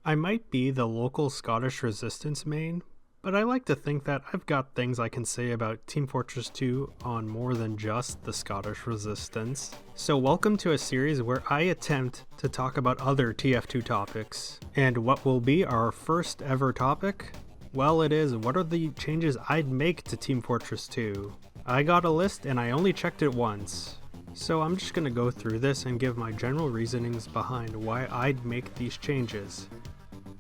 I might be the local Scottish Resistance main, but I like to think that I've got things I can say about Team Fortress 2 on more than just the Scottish Resistance. So welcome to a series where I attempt to talk about other TF2 topics. And what will be our first ever topic? Well, it is, what are the changes I'd make to Team Fortress 2? I got a list and I only checked it once. So I'm just going to go through this and give my general reasonings behind why I'd make these changes.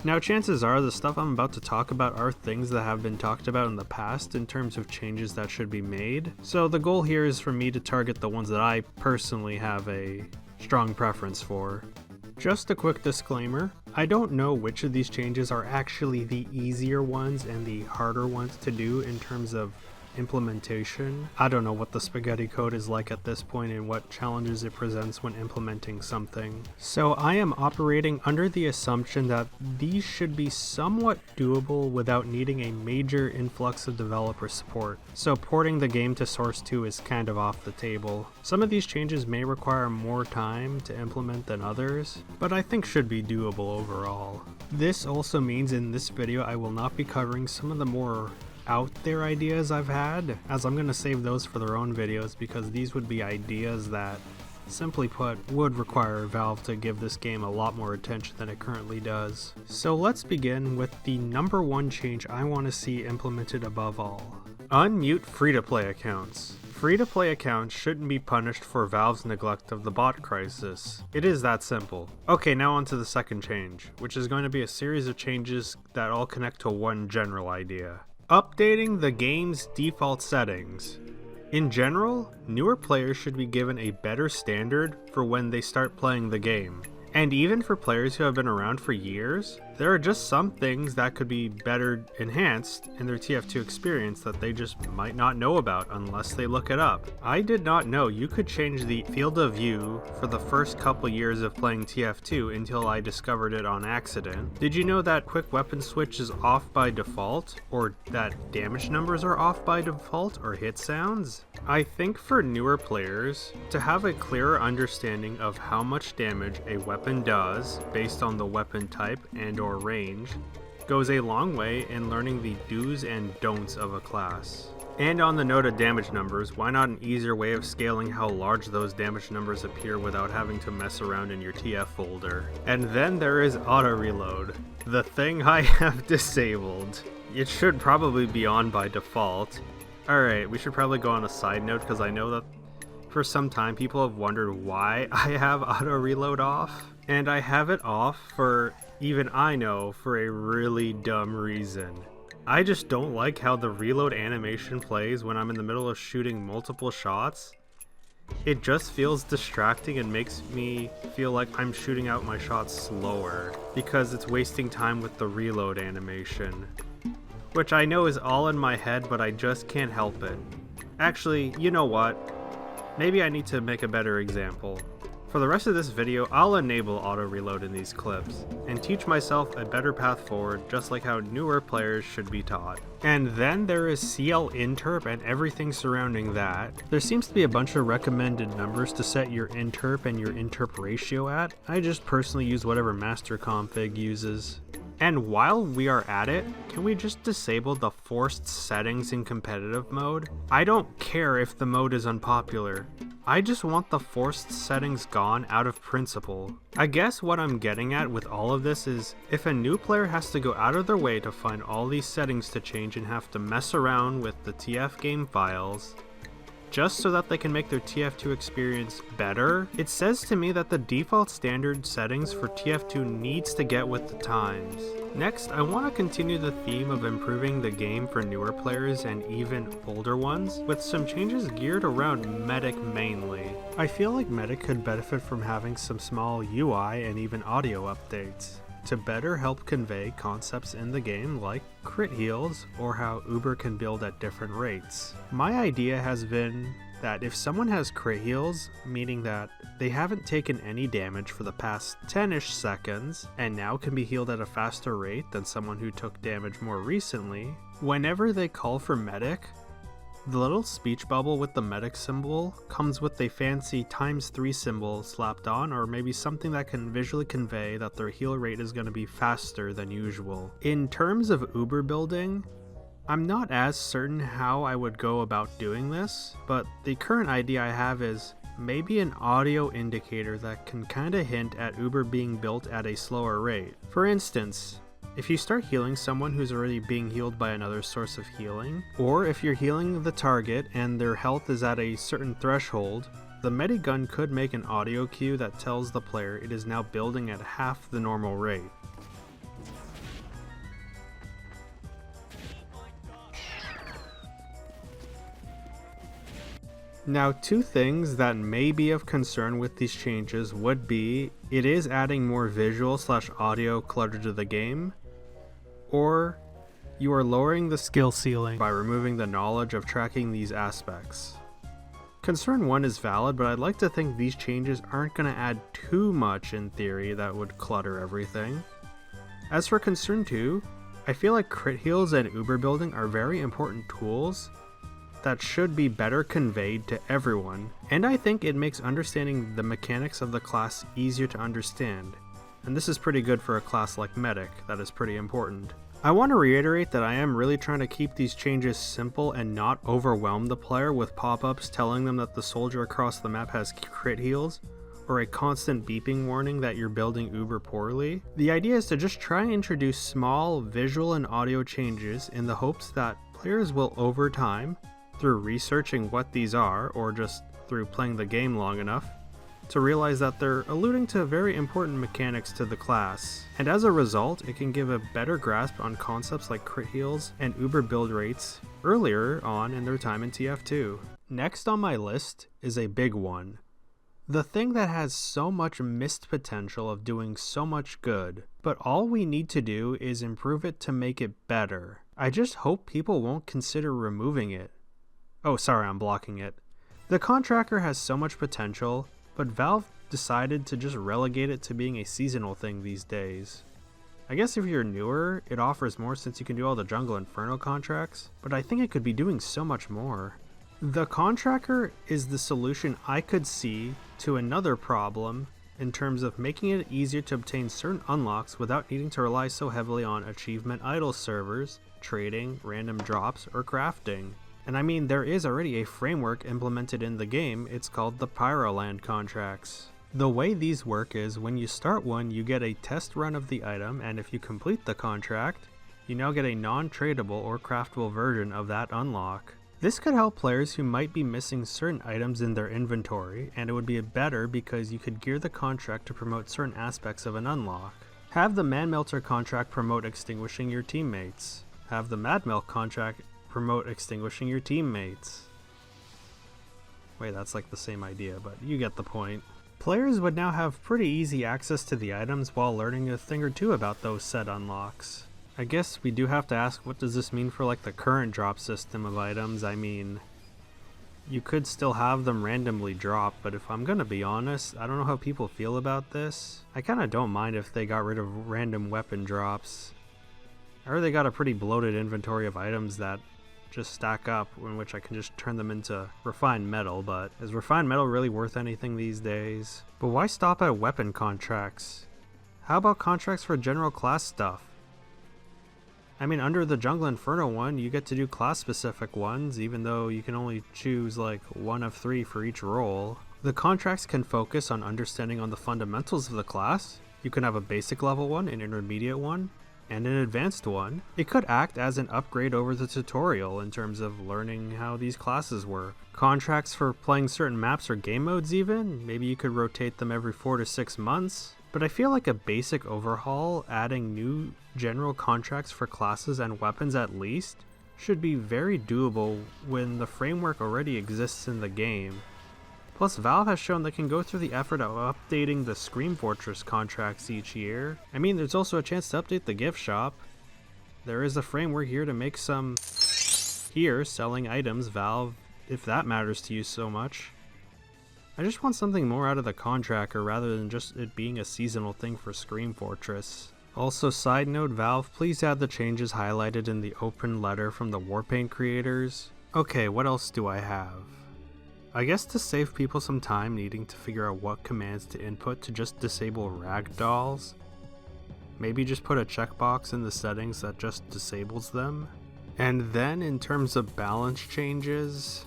Now, chances are the stuff I'm about to talk about are things that have been talked about in the past in terms of changes that should be made. So the goal here is for me to target the ones that I personally have a strong preference for. Just a quick disclaimer, I don't know which of these changes are actually the easier ones and the harder ones to do in terms of implementation. I don't know what the spaghetti code is like at this point and what challenges it presents when implementing something. So I am operating under the assumption that these should be somewhat doable without needing a major influx of developer support. So porting the game to Source 2 is kind of off the table. Some of these changes may require more time to implement than others, but I think should be doable overall. This also means in this video I will not be covering some of the more out there ideas I've had, as I'm going to save those for their own videos because these would be ideas that, simply put, would require Valve to give this game a lot more attention than it currently does. So let's begin with the number one change I want to see implemented above all. Unmute free-to-play accounts. Free-to-play accounts shouldn't be punished for Valve's neglect of the bot crisis. It is that simple. Okay, now on to the second change, which is going to be a series of changes that all connect to one general idea. Updating the game's default settings. In general, newer players should be given a better standard for when they start playing the game. And even for players who have been around for years, there are just some things that could be better enhanced in their TF2 experience that they just might not know about unless they look it up. I did not know you could change the field of view for the first couple years of playing TF2 until I discovered it on accident. Did you know that quick weapon switch is off by default, or that damage numbers are off by default, or hit sounds? I think for newer players, to have a clearer understanding of how much damage a weapon does based on the weapon type and or range goes a long way in learning the do's and don'ts of a class. And on the note of damage numbers, why not an easier way of scaling how large those damage numbers appear without having to mess around in your TF folder? And then there is auto reload, the thing I have disabled. It should probably be on by default. Alright, we should probably go on a side note because I know that for some time people have wondered why I have auto reload off. And I have it off for, even I know, for a really dumb reason. I just don't like how the reload animation plays when I'm in the middle of shooting multiple shots. It just feels distracting and makes me feel like I'm shooting out my shots slower because it's wasting time with the reload animation. Which I know is all in my head, but I just can't help it. Actually, you know what? Maybe I need to make a better example. For the rest of this video, I'll enable auto reload in these clips, and teach myself a better path forward just like how newer players should be taught. And then there is CL interp and everything surrounding that. There seems to be a bunch of recommended numbers to set your interp and your interp ratio at. I just personally use whatever master config uses. And while we are at it, can we just disable the forced settings in competitive mode? I don't care if the mode is unpopular. I just want the forced settings gone out of principle. I guess what I'm getting at with all of this is, if a new player has to go out of their way to find all these settings to change and have to mess around with the TF game files, just so that they can make their TF2 experience better, it says to me that the default standard settings for TF2 needs to get with the times. Next, I want to continue the theme of improving the game for newer players and even older ones, with some changes geared around Medic mainly. I feel like Medic could benefit from having some small UI and even audio updates to better help convey concepts in the game like crit heals or how Uber can build at different rates. My idea has been that if someone has crit heals, meaning that they haven't taken any damage for the past 10-ish seconds and now can be healed at a faster rate than someone who took damage more recently, whenever they call for medic, The little speech bubble with the medic symbol comes with a fancy ×3 symbol slapped on, or maybe something that can visually convey that their heal rate is going to be faster than usual. In terms of Uber building, I'm not as certain how I would go about doing this, but the current idea I have is maybe an audio indicator that can kinda hint at Uber being built at a slower rate. For instance, if you start healing someone who's already being healed by another source of healing, or if you're healing the target and their health is at a certain threshold, the medigun could make an audio cue that tells the player it is now building at half the normal rate. Now, two things that may be of concern with these changes would be, it is adding more visual / audio clutter to the game, or you are lowering the skill ceiling by removing the knowledge of tracking these aspects. Concern 1 is valid, but I'd like to think these changes aren't going to add too much in theory that would clutter everything. As for concern 2, I feel like crit heals and Uber building are very important tools that should be better conveyed to everyone, and I think it makes understanding the mechanics of the class easier to understand, and this is pretty good for a class like Medic that is pretty important. I want to reiterate that I am really trying to keep these changes simple and not overwhelm the player with pop-ups telling them that the soldier across the map has crit heals, or a constant beeping warning that you're building Uber poorly. The idea is to just try and introduce small visual and audio changes in the hopes that players will over time, through researching what these are, or just through playing the game long enough, to realize that they're alluding to very important mechanics to the class, and as a result, it can give a better grasp on concepts like crit heals and Uber build rates earlier on in their time in TF2. Next on my list is a big one. The thing that has so much missed potential of doing so much good, but all we need to do is improve it to make it better. I just hope people won't consider removing it. Oh, sorry, I'm blocking it. The Contractor has so much potential, but Valve decided to just relegate it to being a seasonal thing these days. I guess if you're newer, it offers more since you can do all the Jungle Inferno contracts, but I think it could be doing so much more. The Contractor is the solution I could see to another problem in terms of making it easier to obtain certain unlocks without needing to rely so heavily on achievement idle servers, trading, random drops, or crafting. And I mean, there is already a framework implemented in the game, it's called the Pyroland contracts. The way these work is, when you start one, you get a test run of the item, and if you complete the contract, you now get a non-tradable or craftable version of that unlock. This could help players who might be missing certain items in their inventory, and it would be better because you could gear the contract to promote certain aspects of an unlock. Have the Man-Melter contract promote extinguishing your teammates. Have the Mad Milk contract promote extinguishing your teammates. Wait, that's like the same idea, but you get the point. Players would now have pretty easy access to the items while learning a thing or two about those said unlocks. I guess we do have to ask, what does this mean for like the current drop system of items? I mean, you could still have them randomly drop, but if I'm gonna be honest, I don't know how people feel about this. I kinda don't mind if they got rid of random weapon drops. I heard they got a pretty bloated inventory of items that just stack up, in which I can just turn them into refined metal, but is refined metal really worth anything these days? But why stop at weapon contracts? How about contracts for general class stuff? I mean, under the Jungle Inferno one, you get to do class specific ones, even though you can only choose like 1 of 3 for each role. The contracts can focus on understanding on the fundamentals of the class. You can have a basic level one, an intermediate one, and an advanced one. It could act as an upgrade over the tutorial in terms of learning how these classes work. Contracts for playing certain maps or game modes even, maybe you could rotate them every 4 to 6 months. But I feel like a basic overhaul, adding new general contracts for classes and weapons at least, should be very doable when the framework already exists in the game. Plus, Valve has shown they can go through the effort of updating the Scream Fortress contracts each year. I mean, there's also a chance to update the gift shop. There is a framework here to make some here selling items, Valve, if that matters to you so much. I just want something more out of the contractor rather than just it being a seasonal thing for Scream Fortress. Also, side note, Valve, please add the changes highlighted in the open letter from the Warpaint creators. Okay, what else do I have? I guess to save people some time needing to figure out what commands to input to just disable ragdolls, maybe just put a checkbox in the settings that just disables them. And then in terms of balance changes,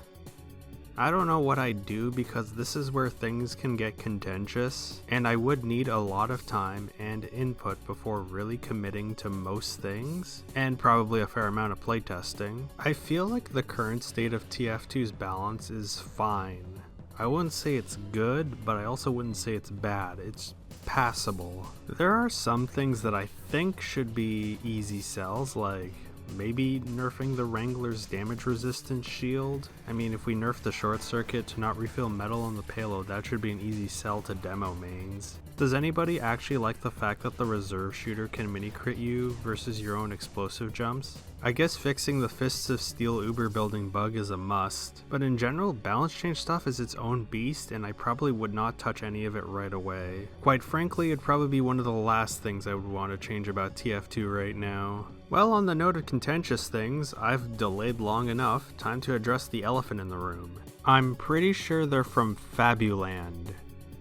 I don't know what I'd do because this is where things can get contentious, and I would need a lot of time and input before really committing to most things, and probably a fair amount of playtesting. I feel like the current state of TF2's balance is fine. I wouldn't say it's good, but I also wouldn't say it's bad. It's passable. There are some things that I think should be easy sells, like maybe nerfing the Wrangler's damage resistance shield. I mean, if we nerf the short circuit to not refill metal on the payload, that should be an easy sell to demo mains. Does anybody actually like the fact that the reserve shooter can mini crit you versus your own explosive jumps? I guess fixing the Fists of Steel Uber building bug is a must, but in general, balance change stuff is its own beast and I probably would not touch any of it right away. Quite frankly, it'd probably be one of the last things I would want to change about TF2 right now. Well, on the note of contentious things, I've delayed long enough, time to address the elephant in the room. I'm pretty sure they're from Fabuland.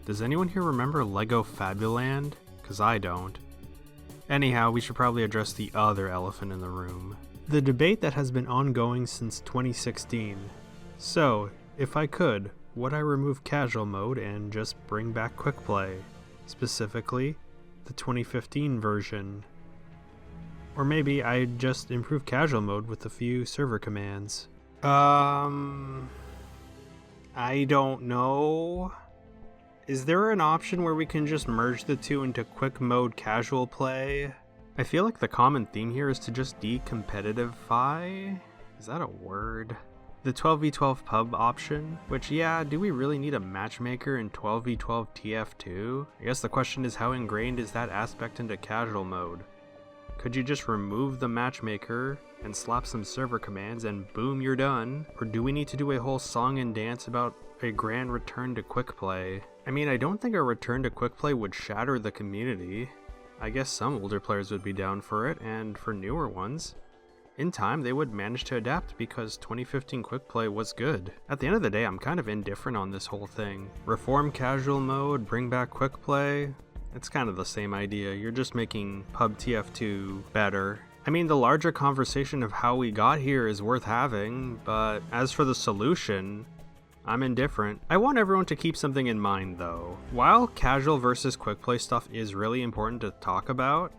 Does anyone here remember Lego Fabuland? Cause I don't. Anyhow, we should probably address the other elephant in the room. The debate that has been ongoing since 2016. So, if I could, would I remove casual mode and just bring back quick play? Specifically, the 2015 version. Or maybe I'd just improve casual mode with a few server commands. I don't know. Is there an option where we can just merge the two into quick mode casual play? I feel like the common theme here is to just de-competitivify? Is that a word? The 12v12 pub option, which yeah, do we really need a matchmaker in 12v12 TF2? I guess the question is how ingrained is that aspect into casual mode? Could you just remove the matchmaker and slap some server commands and boom, you're done? Or do we need to do a whole song and dance about a grand return to quick play? I mean, I don't think a return to quick play would shatter the community. I guess some older players would be down for it, and for newer ones, in time they would manage to adapt because 2015 quick play was good. At the end of the day, I'm kind of indifferent on this whole thing. Reform casual mode, bring back quick play. It's kind of the same idea, you're just making pub TF2 better. I mean, the larger conversation of how we got here is worth having, but as for the solution, I'm indifferent. I want everyone to keep something in mind though. While casual versus quick play stuff is really important to talk about,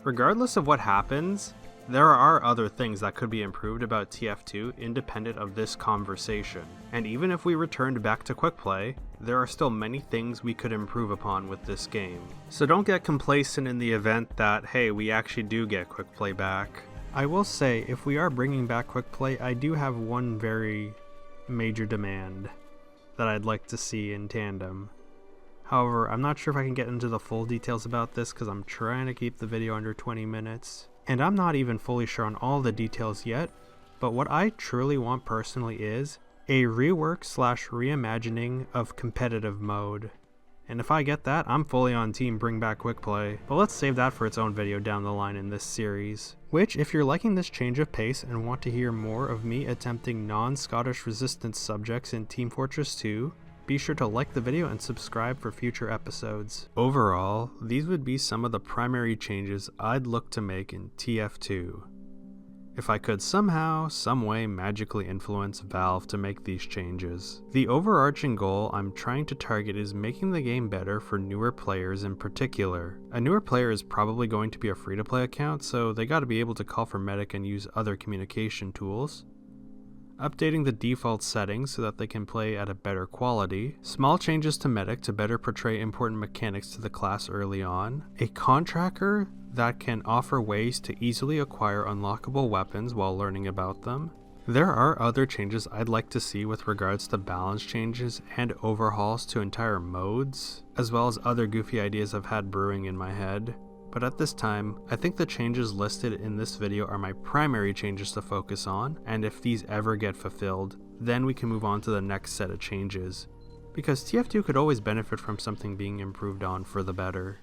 regardless of what happens, there are other things that could be improved about TF2 independent of this conversation. And even if we returned back to quick play, there are still many things we could improve upon with this game. So don't get complacent in the event that, hey, we actually do get quick play back. I will say, if we are bringing back quick play, I do have one very major demand that I'd like to see in tandem. However, I'm not sure if I can get into the full details about this because I'm trying to keep the video under 20 minutes. And I'm not even fully sure on all the details yet, but what I truly want personally is a rework / reimagining of competitive mode. And if I get that, I'm fully on team bring back quick play. But let's save that for its own video down the line in this series. Which, if you're liking this change of pace and want to hear more of me attempting non-Scottish resistance subjects in Team Fortress 2, be sure to like the video and subscribe for future episodes. Overall, these would be some of the primary changes I'd look to make in TF2. If I could somehow, someway magically influence Valve to make these changes. The overarching goal I'm trying to target is making the game better for newer players in particular. A newer player is probably going to be a free-to-play account, so they gotta be able to call for medic and use other communication tools. Updating the default settings so that they can play at a better quality, small changes to medic to better portray important mechanics to the class early on, a contractor that can offer ways to easily acquire unlockable weapons while learning about them. There are other changes I'd like to see with regards to balance changes and overhauls to entire modes, as well as other goofy ideas I've had brewing in my head. But at this time, I think the changes listed in this video are my primary changes to focus on, and if these ever get fulfilled, then we can move on to the next set of changes, because TF2 could always benefit from something being improved on for the better.